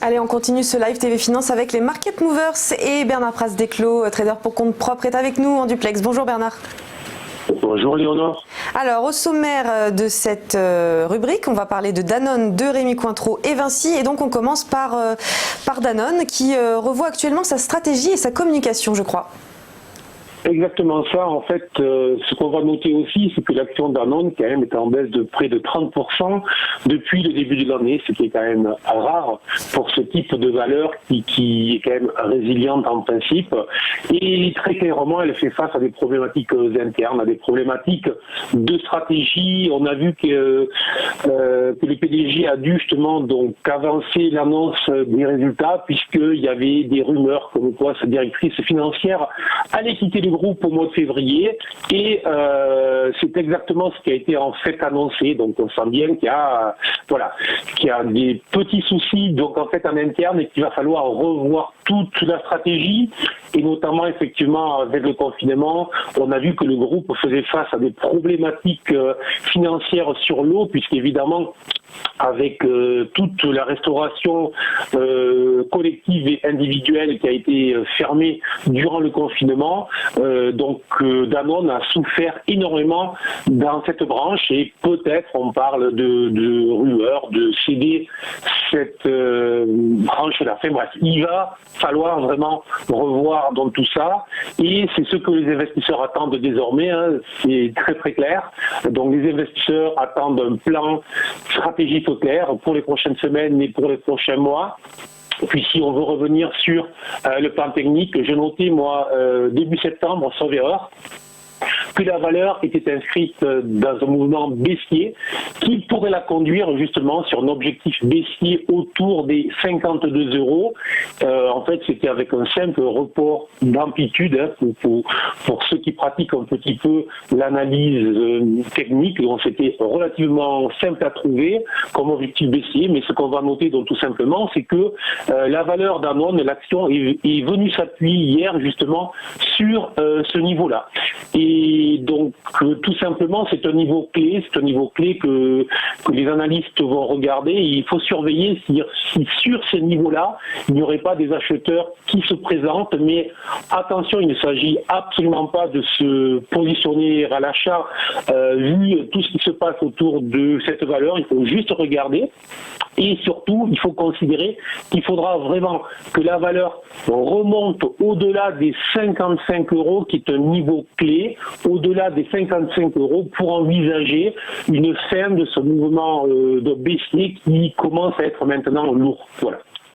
Allez, on continue ce live TV Finance avec les Market Movers et Bernard Pras-Desclos, trader pour compte propre, est avec nous en duplex. Bonjour Bernard. Bonjour Léonore. Alors au sommaire de cette rubrique, on va parler de Danone, de Rémi Cointreau et Vinci. Et donc on commence par Danone qui revoit actuellement sa stratégie et sa communication, je crois. Exactement ça. En fait, ce qu'on va noter aussi, c'est que l'action Danone, quand même, est en baisse de près de 30% depuis le début de l'année, ce qui est quand même rare pour ce type de valeur qui est quand même résiliente en principe. Et très clairement, elle fait face à des problématiques internes, à des problématiques de stratégie. On a vu que le PDG a dû justement donc avancer l'annonce des résultats, puisqu'il y avait des rumeurs comme quoi sa directrice financière allait quitter le groupe au mois de février, et c'est exactement ce qui a été en fait annoncé. Donc on sent bien qu'il y a des petits soucis donc en fait en interne, et qu'il va falloir revoir toute la stratégie, et notamment effectivement avec le confinement, on a vu que le groupe faisait face à des problématiques financières sur l'eau, puisqu'évidemment avec toute la restauration collective et individuelle qui a été fermée durant le confinement, Danone a souffert énormément dans cette branche, et peut-être on parle de rumeurs de céder cette branche-là. Enfin bref, il va falloir vraiment revoir dans tout ça, et c'est ce que les investisseurs attendent désormais, hein, c'est très très clair. Donc les investisseurs attendent un plan stratégique clair pour les prochaines semaines et pour les prochains mois. Puis si on veut revenir sur le plan technique, j'ai noté moi début septembre, sauf erreur, que la valeur était inscrite dans un mouvement baissier qui pourrait la conduire justement sur un objectif baissier autour des 52 €. En fait, c'était avec un simple report d'amplitude, hein, pour ceux qui pratiquent un petit peu l'analyse technique. Donc c'était relativement simple à trouver comme objectif baissier, mais ce qu'on va noter donc tout simplement, c'est que la valeur Danone, l'action est venue s'appuyer hier justement sur ce niveau-là. Et donc, tout simplement, c'est un niveau clé, que les analystes vont regarder. Et il faut surveiller si sur ces niveaux-là, il n'y aurait pas des acheteurs qui se présentent. Mais attention, il ne s'agit absolument pas de se positionner à l'achat vu tout ce qui se passe autour de cette valeur. Il faut juste regarder. Et surtout, il faut considérer qu'il faudra vraiment que la valeur remonte au-delà des 55 €, qui est un niveau clé, au-delà des 55 € pour envisager une fin de ce mouvement de baissier qui commence à être maintenant lourd. Voilà.